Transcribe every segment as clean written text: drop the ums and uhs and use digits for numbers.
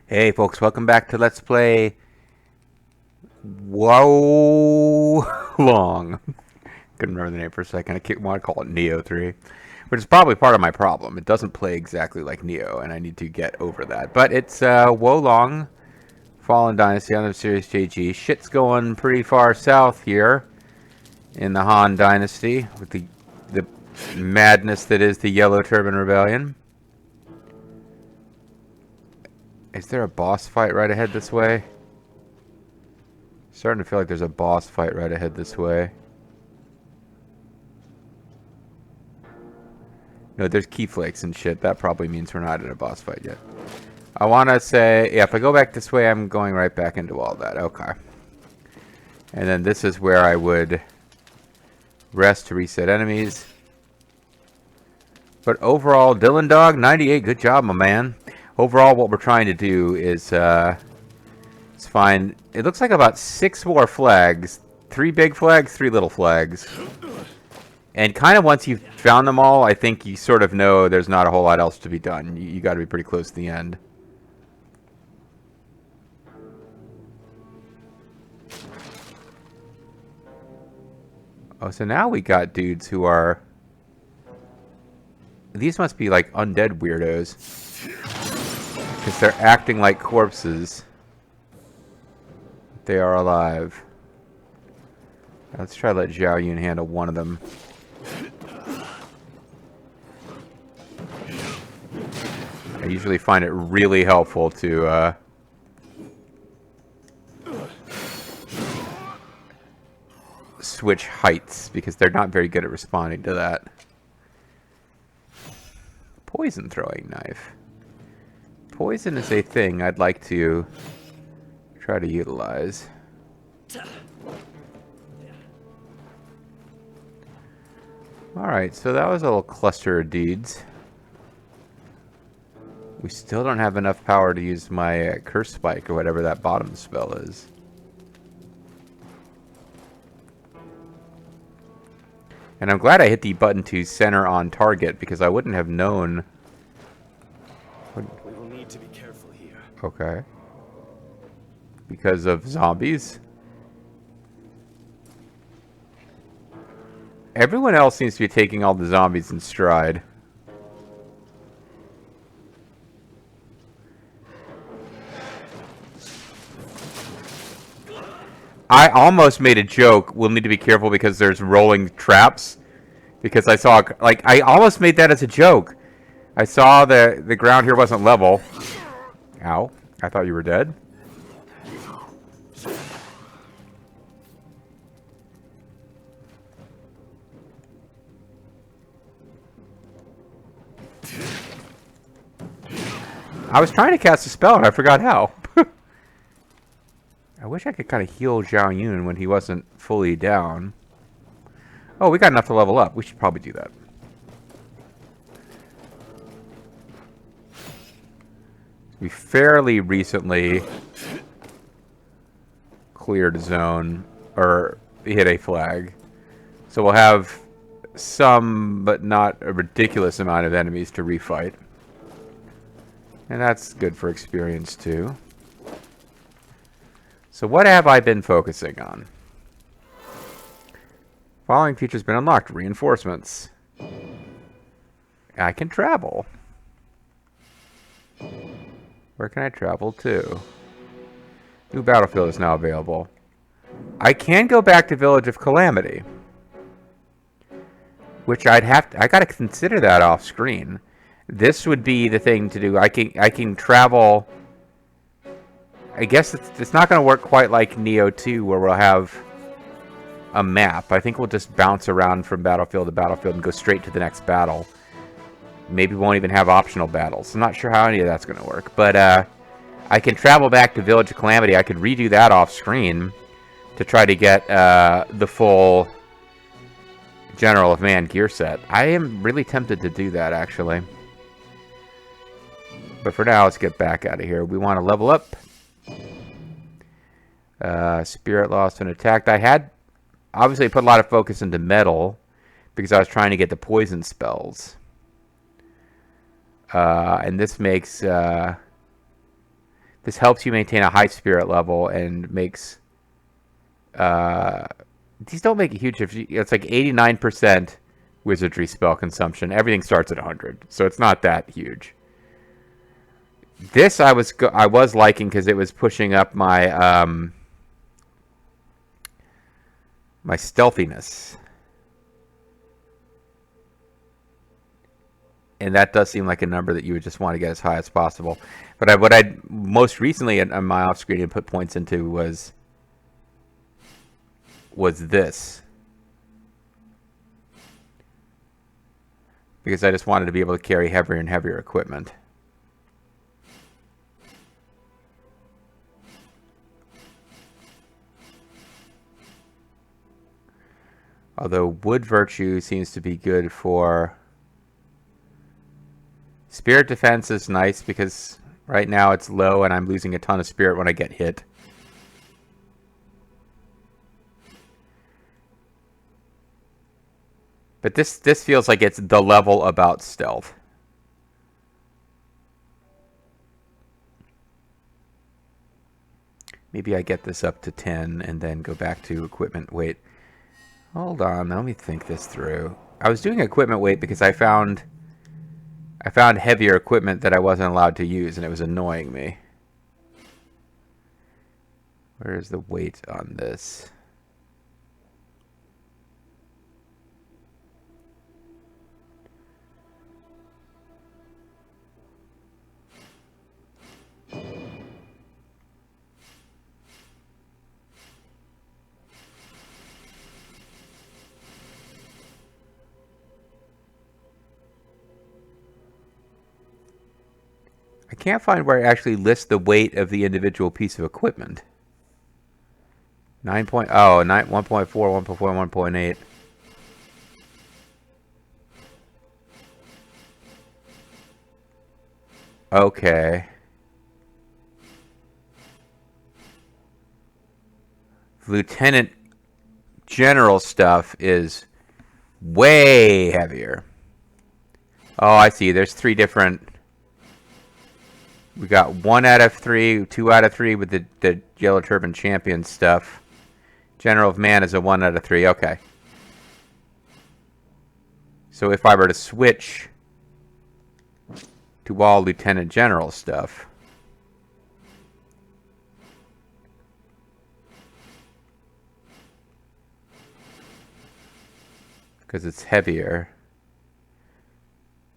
Hey folks, welcome back to Let's Play Wo Long. Couldn't remember the name for a second. I want to call it Neo 3, which is probably part of my problem. It doesn't play exactly like Neo, and I need to get over that. But it's Wo Long Fallen Dynasty on the Series JG. Shit's going pretty far south here in the Han Dynasty with the madness that is the Yellow Turban Rebellion. Is there a boss fight right ahead this way? Starting to feel like there's a boss fight right ahead this way. No, there's key flakes and shit. That probably means we're not in a boss fight yet. I want to say, yeah, if I go back this way, I'm going right back into all that. Okay. And then this is where I would rest to reset enemies. But overall, Dylan Dog, 98, good job, my man. Overall, what we're trying to do is find, it looks like about 6 more flags. 3 big flags, 3 little flags. And kind of once you've found them all, I think you sort of know there's not a whole lot else to be done. You got to be pretty close to the end. Oh, so now we got dudes who are... These must be like undead weirdos. Because they're acting like corpses. They are alive. Let's try to let Zhao Yun handle one of them. I usually find it really helpful to switch heights because they're not very good at responding to that. Poison throwing knife. Poison is a thing I'd like to try to utilize. Alright, so that was a little cluster of deeds. We still don't have enough power to use my curse spike or whatever that bottom spell is. And I'm glad I hit the button to center on target because I wouldn't have known. We will need to be careful here. Okay. Because of zombies? Everyone else seems to be taking all the zombies in stride. I almost made a joke. We'll need to be careful because there's rolling traps. Because I saw, like, I almost made that as a joke. I saw the ground here wasn't level. Ow. I thought you were dead. I was trying to cast a spell and I forgot how. I wish I could kind of heal Zhao Yun when he wasn't fully down. Oh, we got enough to level up. We should probably do that. We fairly recently cleared a zone, or hit a flag. So we'll have some, but not a ridiculous amount of enemies to refight. And that's good for experience too. So what have I been focusing on? Following feature's been unlocked. Reinforcements. I can travel. Where can I travel to? New battlefield is now available. I can go back to Village of Calamity. Which I gotta consider that off screen. This would be the thing to do. I can travel. I guess it's not going to work quite like Neo 2, where we'll have a map. I think we'll just bounce around from battlefield to battlefield and go straight to the next battle. Maybe we won't even have optional battles. I'm not sure how any of that's going to work. But I can travel back to Village of Calamity. I could redo that off screen to try to get the full General of Man gear set. I am really tempted to do that, actually. But for now, let's get back out of here. We want to level up. Spirit lost and attacked. I had obviously put a lot of focus into metal because I was trying to get the poison spells. And this makes This helps you maintain a high spirit level and makes... these don't make a huge difference. It's like 89% wizardry spell consumption. Everything starts at 100, so it's not that huge. This I was liking because it was pushing up my my stealthiness, and that does seem like a number that you would just want to get as high as possible. But what I most recently on my off-screen input points into was this, because I just wanted to be able to carry heavier and heavier equipment. Although Wood Virtue seems to be good for... Spirit Defense is nice because right now it's low and I'm losing a ton of spirit when I get hit. But this feels like it's the level about stealth. Maybe I get this up to 10 and then go back to equipment weight. Hold on, let me think this through. I was doing equipment weight because I found heavier equipment that I wasn't allowed to use, and it was annoying me. Where is the weight on this? I can't find where it actually lists the weight of the individual piece of equipment. 1.4, 1.4, 1.8. Okay. Lieutenant General stuff is way heavier. Oh, I see. There's 3 different... We got 1 out of 3, 2 out of 3 with the Yellow Turban Champion stuff. General of Man is a 1 out of 3. Okay. So if I were to switch to all Lieutenant General stuff, because it's heavier,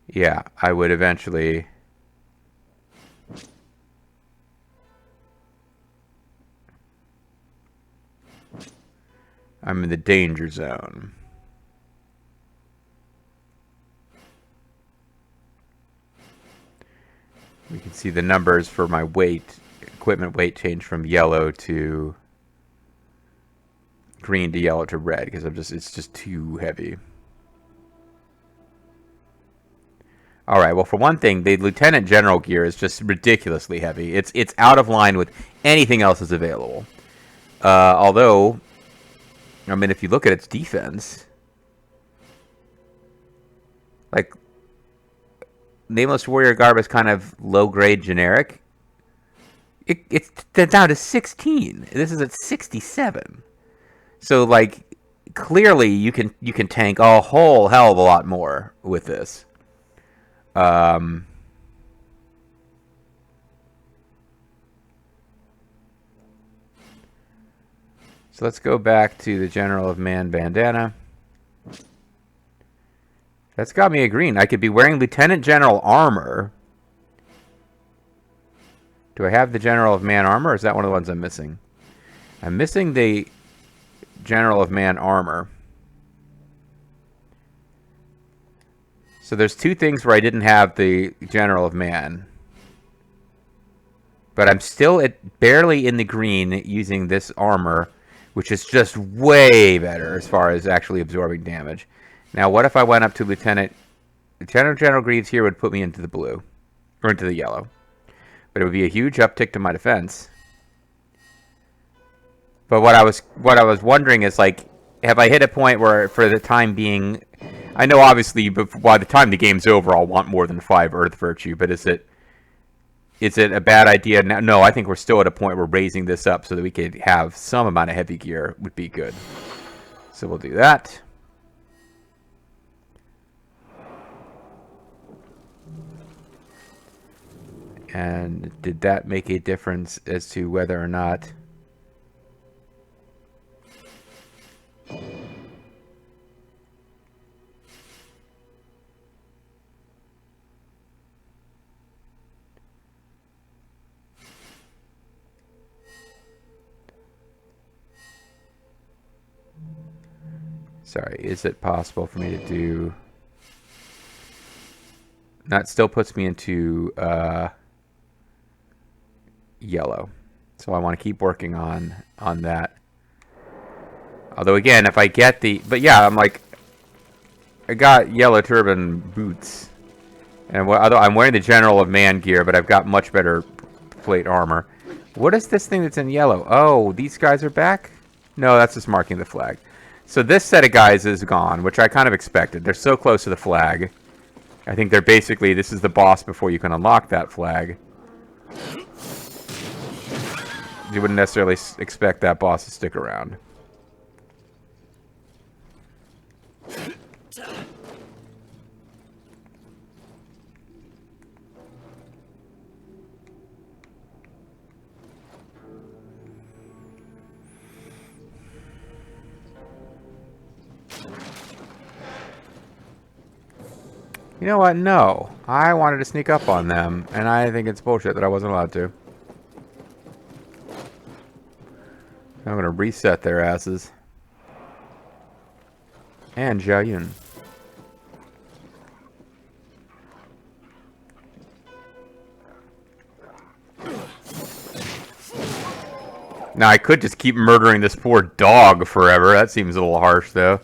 yeah, I would eventually... I'm in the danger zone. We can see the numbers for my weight, equipment weight change from yellow to green to yellow to red because it's just too heavy. All right, well, for one thing, the Lieutenant General gear is just ridiculously heavy. It's out of line with anything else that's available. Although, I mean, if you look at its defense, like, Nameless Warrior Garb is kind of low-grade generic. It's down to 16. This is at 67. So, like, clearly you can tank a whole hell of a lot more with this. So let's go back to the General of Man bandana. That's got me a green. I could be wearing Lieutenant General armor. Do I have the General of Man armor, or is that one of the ones I'm missing? I'm missing the General of Man armor. So there's 2 things where I didn't have the General of Man. But I'm still barely in the green using this armor, which is just way better as far as actually absorbing damage. Now, what if I went up to Lieutenant General Greaves here would put me into the blue, or into the yellow. But it would be a huge uptick to my defense. But what I was wondering is, like, have I hit a point where, for the time being, I know obviously by the time the game's over, I'll want more than 5 Earth Virtue, but is it Is it a bad idea now? No, I think we're still at a point where raising this up so that we could have some amount of heavy gear would be good. So we'll do that. And did that make a difference as to whether or not... Sorry, is it possible for me to do... That still puts me into yellow. So I want to keep working on that. Although again, if I get the... But yeah, I'm like... I got Yellow Turban boots. And I'm wearing the General of Man gear, but I've got much better plate armor. What is this thing that's in yellow? Oh, these guys are back? No, that's just marking the flag. So this set of guys is gone, which I kind of expected. They're so close to the flag. I think they're basically... This is the boss before you can unlock that flag. You wouldn't necessarily expect that boss to stick around. You know what? No. I wanted to sneak up on them, and I think it's bullshit that I wasn't allowed to. I'm going to reset their asses. And Zhao Yun. Now, I could just keep murdering this poor dog forever. That seems a little harsh, though.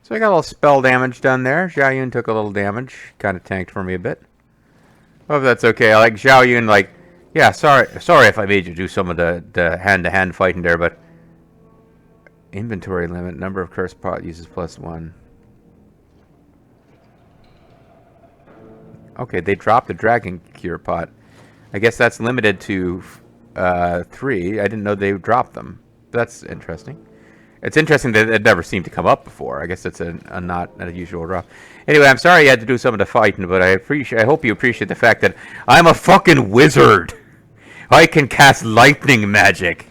So I got a little spell damage done there. Zhao Yun took a little damage. Kind of tanked for me a bit. Hope that's okay. I like Zhao Yun, like, yeah, sorry if I made you do some of the hand-to-hand fighting there, but inventory limit, number of curse pot uses +1. Okay, they dropped the dragon cure pot. I guess that's limited to 3. I didn't know they dropped them. That's interesting. It's interesting that it never seemed to come up before. I guess it's a not a usual drop. Anyway, I'm sorry you had to do some of the fighting, but I hope you appreciate the fact that I'm a fucking wizard. I can cast lightning magic.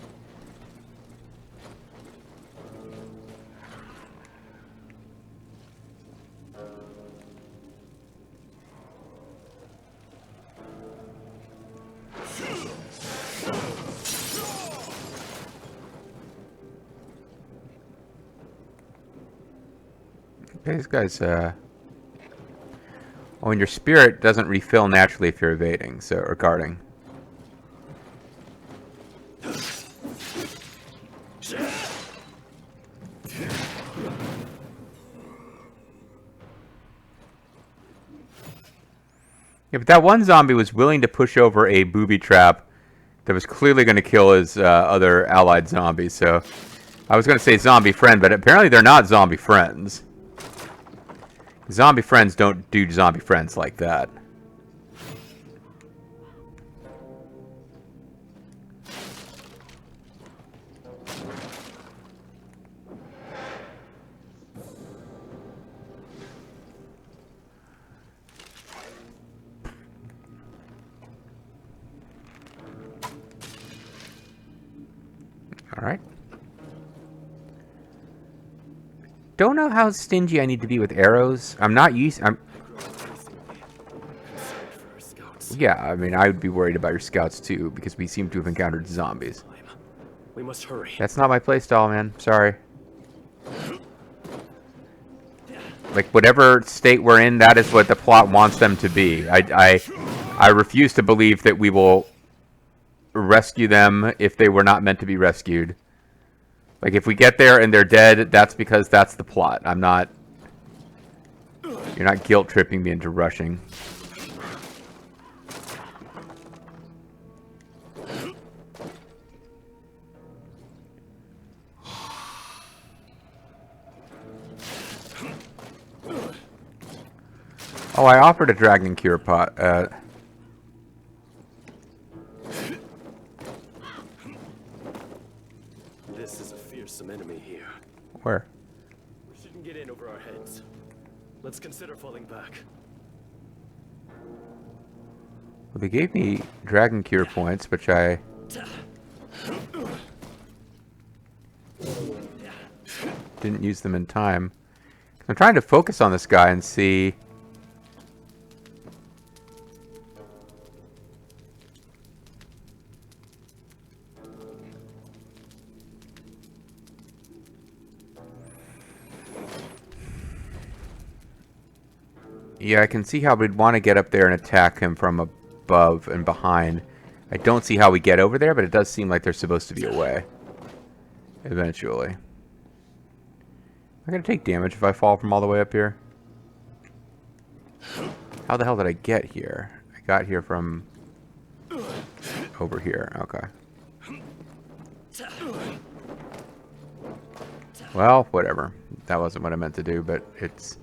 Okay, this guy's, oh, and your spirit doesn't refill naturally if you're evading, so, or guarding. Yeah, but that one zombie was willing to push over a booby trap that was clearly going to kill his other allied zombies, so I was going to say zombie friend, but apparently they're not zombie friends. Zombie friends don't do zombie friends like that. All right. Don't know how stingy I need to be with arrows. I'm not used. Yeah, I mean, I would be worried about your scouts too, because we seem to have encountered zombies. We must hurry. That's not my playstyle, man. Sorry. Like, whatever state we're in, that is what the plot wants them to be. I refuse to believe that we will rescue them if they were not meant to be rescued. Like, if we get there and they're dead, that's because that's the plot. I'm not... You're not guilt-tripping me into rushing. Oh, I offered a dragon cure pot. This is a fearsome enemy here. Where? We shouldn't get in over our heads. Let's consider falling back. Well, they gave me dragon cure points, which I... didn't use them in time. I'm trying to focus on this guy and see... Yeah, I can see how we'd want to get up there and attack him from above and behind. I don't see how we get over there, but it does seem like there's supposed to be a way. Eventually. Am I going to take damage if I fall from all the way up here? How the hell did I get here? I got here from... over here. Okay. Well, whatever. That wasn't what I meant to do, but it's...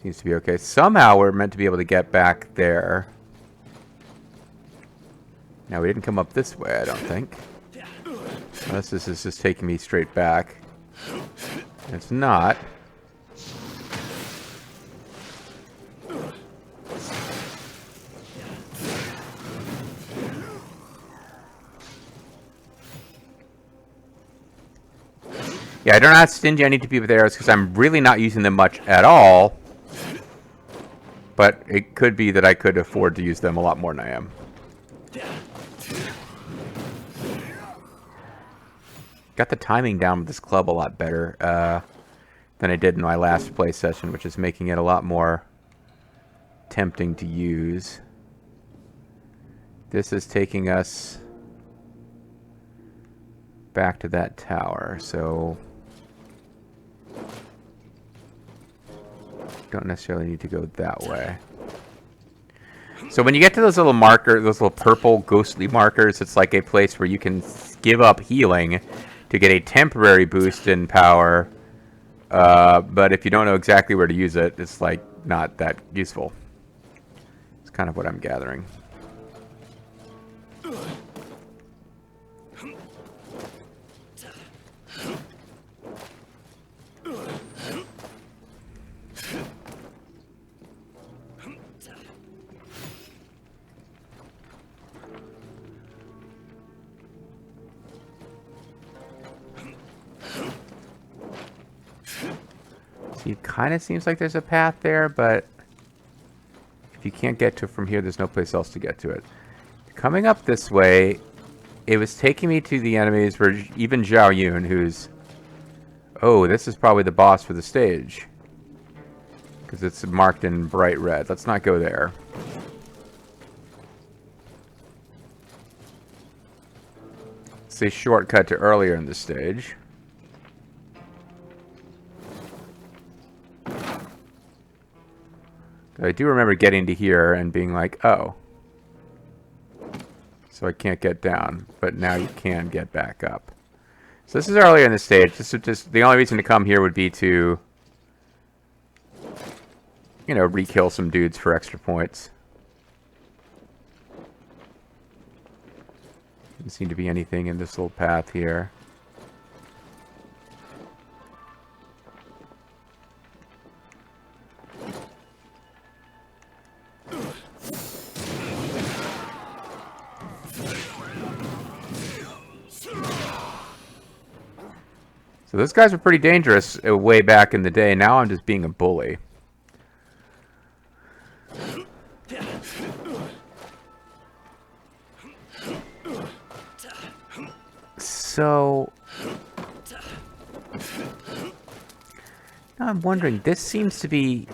seems to be okay. Somehow we're meant to be able to get back there. Now, we didn't come up this way, I don't think. Unless this is just taking me straight back. It's not. Yeah, I don't know how stingy I need to be with arrows because I'm really not using them much at all. But it could be that I could afford to use them a lot more than I am. Got the timing down with this club a lot better than I did in my last play session, which is making it a lot more tempting to use. This is taking us back to that tower, so... don't necessarily need to go that way. So when you get to those little markers, those little purple ghostly markers, it's like a place where you can give up healing to get a temporary boost in power. But if you don't know exactly where to use it, it's like not that useful. It's kind of what I'm gathering. See, it kind of seems like there's a path there, but if you can't get to it from here, there's no place else to get to it. Coming up this way, it was taking me to the enemies where even Zhao Yun, who's... oh, this is probably the boss for the stage. Because it's marked in bright red. Let's not go there. It's a shortcut to earlier in the stage. I do remember getting to here and being like, oh. So I can't get down, but now you can get back up. So this is earlier in the stage. This is just the only reason to come here would be to, you know, re-kill some dudes for extra points. Doesn't seem to be anything in this little path here. So those guys were pretty dangerous way back in the day. Now I'm just being a bully. So now I'm wondering, this seems to be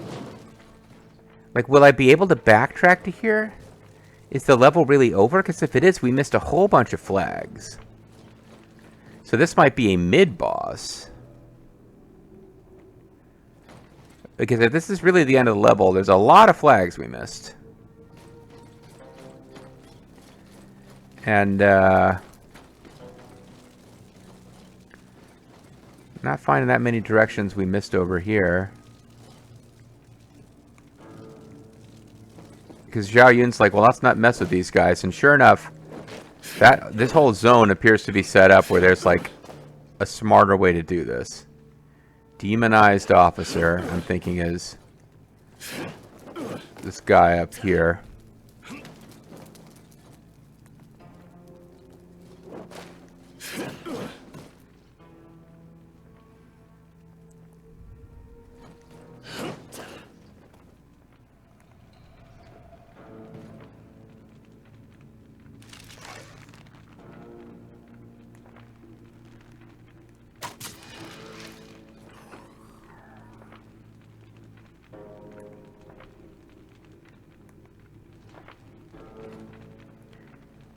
like, will I be able to backtrack to here? Is the level really over? Because if it is, we missed a whole bunch of flags. So this might be a mid-boss. Because if this is really the end of the level, there's a lot of flags we missed. And, not finding that many directions we missed over here. Because Zhao Yun's like, well, let's not mess with these guys. And sure enough, this whole zone appears to be set up where there's, like, a smarter way to do this. Demonized officer, I'm thinking, is this guy up here.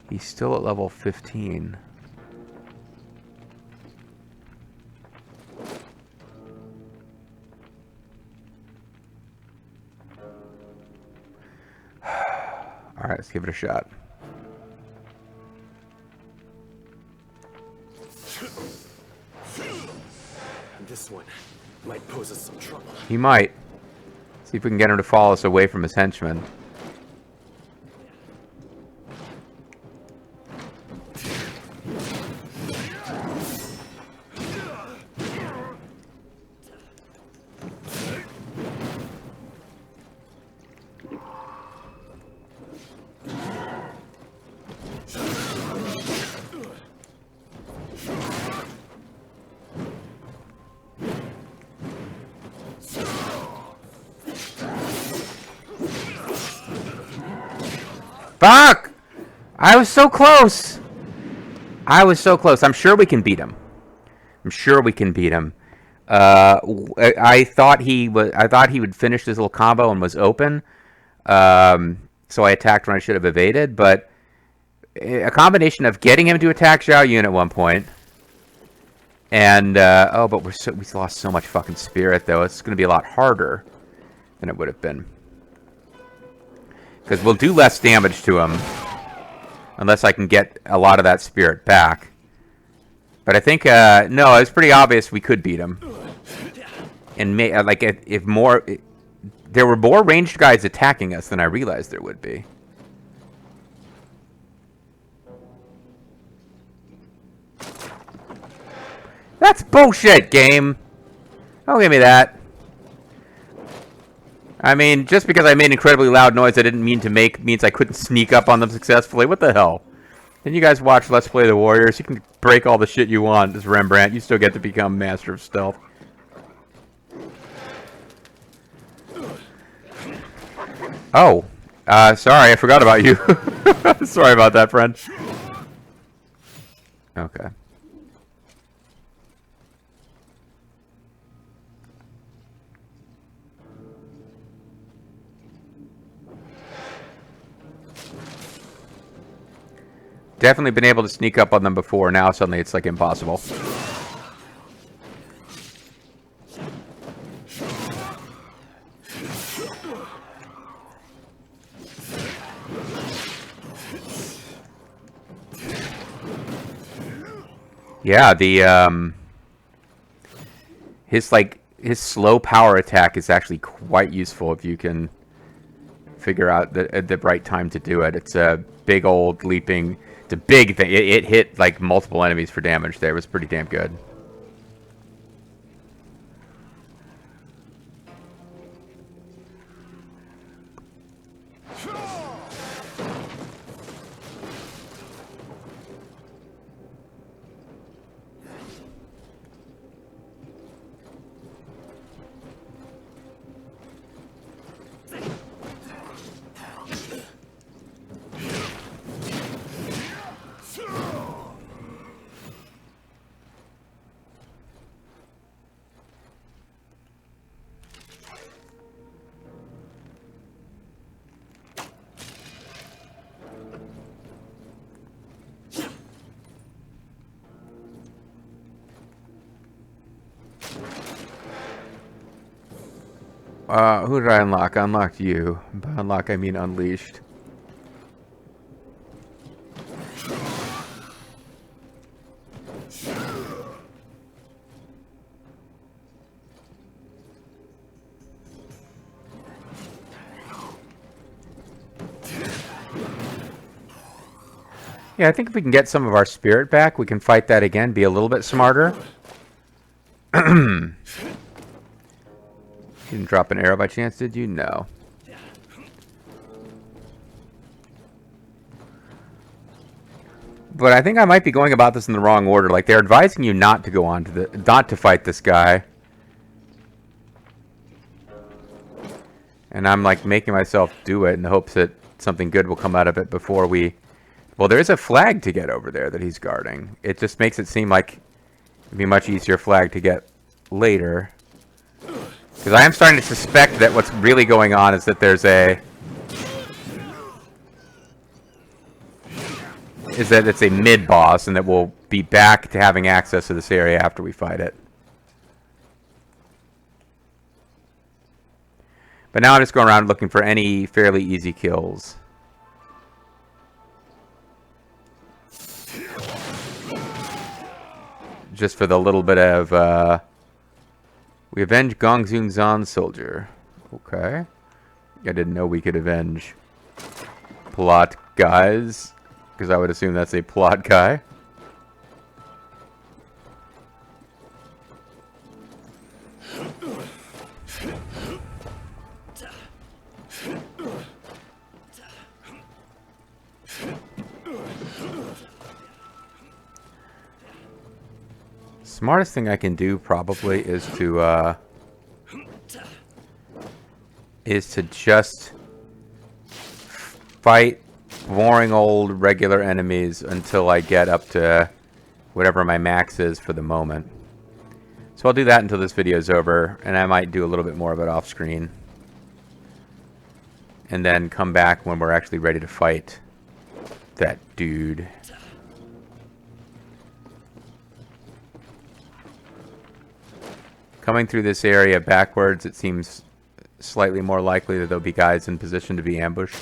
He's still at level 15. Alright, let's give it a shot. This one might pose us some trouble. He might. See if we can get him to follow us away from his henchmen. Fuck! I was so close! I was so close. I'm sure we can beat him. I'm sure we can beat him. I thought he would finish this little combo and was open. So I attacked when I should have evaded, but a combination of getting him to attack Zhao Yun at one point, and oh, but we lost so much fucking spirit though. It's going to be a lot harder than it would have been. Because we'll do less damage to him unless I can get a lot of that spirit back. But I think, no, it's pretty obvious we could beat him. And like, if more... There were more ranged guys attacking us than I realized there would be. That's bullshit, game! Don't give me that. I mean, just because I made incredibly loud noise I didn't mean to make means I couldn't sneak up on them successfully. What the hell? Then you guys watch Let's Play the Warriors. You can break all the shit you want as Rembrandt. You still get to become Master of Stealth. Oh. Sorry, I forgot about you. Sorry about that, friend. Okay. Definitely been able to sneak up on them before. Now suddenly it's like impossible. Yeah, the his slow power attack is actually quite useful if you can figure out the right time to do it. It's a big old leaping. It's a big thing. It hit like multiple enemies for damage there. It was pretty damn good. Who did I unlock? I unlocked you. By unlock, I mean unleashed. Yeah, I think if we can get some of our spirit back, we can fight that again, be a little bit smarter. You didn't drop an arrow by chance, did you? No. But I think I might be going about this in the wrong order. Like, they're advising you not to go on to not to fight this guy. And I'm like making myself do it in the hopes that something good will come out of it before we... Well, there is a flag to get over there that he's guarding. It just makes it seem like it'd be a much easier flag to get later. Because I am starting to suspect that what's really going on is that there's a... is that it's a mid-boss and that we'll be back to having access to this area after we fight it. But now I'm just going around looking for any fairly easy kills. Just for the little bit of, we avenge Gong Zung Zan's soldier. Okay. I didn't know we could avenge plot guys, because I would assume that's a plot guy. Smartest thing I can do probably is to just fight boring old regular enemies until I get up to whatever my max is for the moment. So I'll do that until this video is over, and I might do a little bit more of it off screen. And then come back when we're actually ready to fight that dude. Coming through this area backwards, it seems slightly more likely that there'll be guys in position to be ambushed.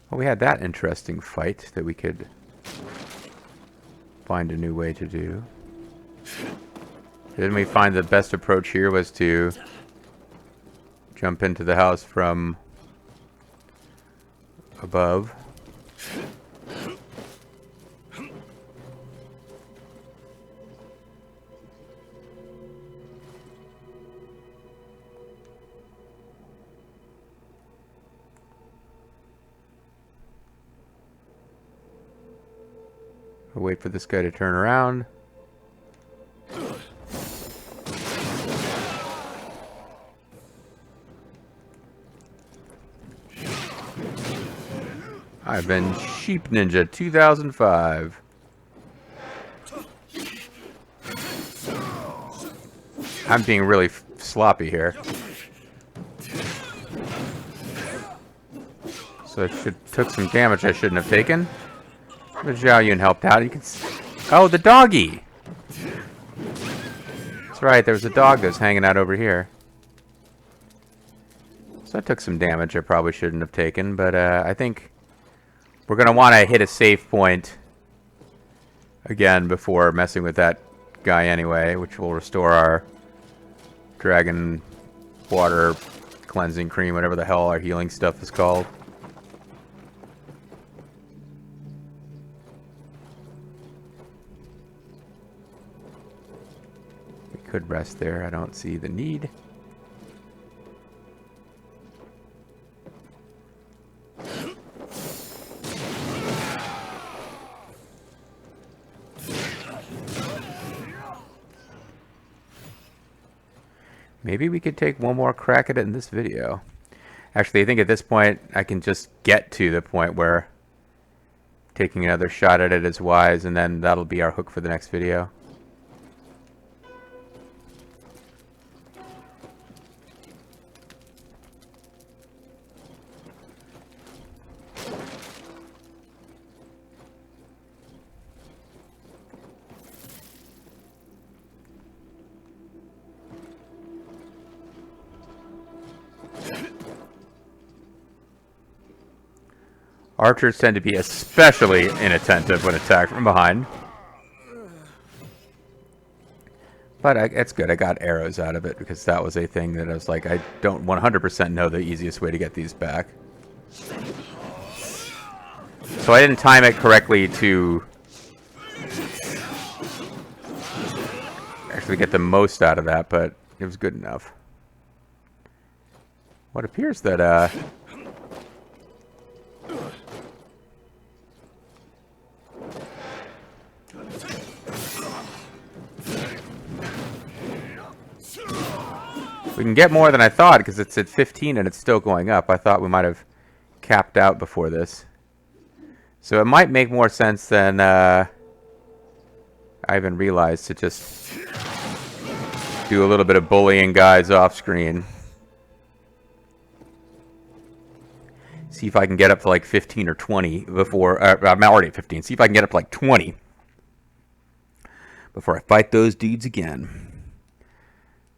Well, we had that interesting fight that we could find a new way to do. Didn't we find the best approach here was to jump into the house from above? I'll wait for this guy to turn around. I've been Sheep Ninja 2005. I'm being really sloppy here. So I took some damage I shouldn't have taken. But Zhao Yun helped out. You can oh, the doggy! That's right, there was a dog that was hanging out over here. So I took some damage I probably shouldn't have taken, but I think we're going to want to hit a save point again before messing with that guy anyway, which will restore our dragon water cleansing cream, whatever the hell our healing stuff is called. We could rest there. I don't see the need. Maybe we could take one more crack at it in this video. Actually, I think at this point, I can just get to the point where taking another shot at it is wise, and then that'll be our hook for the next video. Archers tend to be especially inattentive when attacked from behind. But it's good. I got arrows out of it because that was a thing that I was like, I don't 100% know the easiest way to get these back. So I didn't time it correctly to actually get the most out of that, but it was good enough. What appears that, we can get more than I thought because it's at 15 and it's still going up. I thought we might have capped out before this. So it might make more sense than I even realized to just do a little bit of bullying guys off screen. See if I can get up to like 15 or 20 before... I'm already at 15. See if I can get up to like 20 before I fight those dudes again.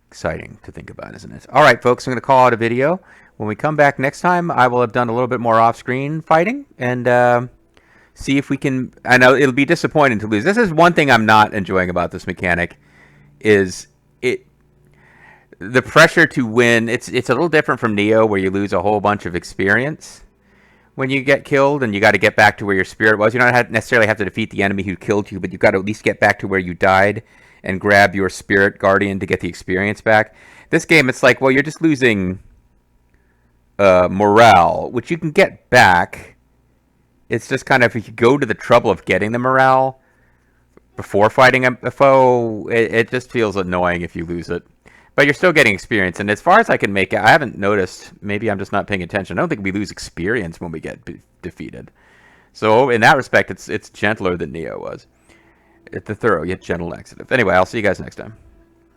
Exciting to think about, isn't it? All right, folks, I'm going to call it a video. When we come back next time, I will have done a little bit more off-screen fighting and see if we can... I know it'll be disappointing to lose. This is one thing I'm not enjoying about this mechanic is the pressure to win. It's a little different from Neo where you lose a whole bunch of experience when you get killed and you got to get back to where your spirit was. You don't necessarily have to defeat the enemy who killed you, but you've got to at least get back to where you died and grab your spirit guardian to get the experience back. This game, it's like, well, you're just losing morale, which you can get back. It's just kind of, if you go to the trouble of getting the morale before fighting a foe, it just feels annoying if you lose it. But you're still getting experience, and as far as I can make it, I haven't noticed, maybe I'm just not paying attention, I don't think we lose experience when we get defeated. So in that respect, it's gentler than Neo was. It's the thorough yet gentle laxative. Anyway, I'll see you guys next time.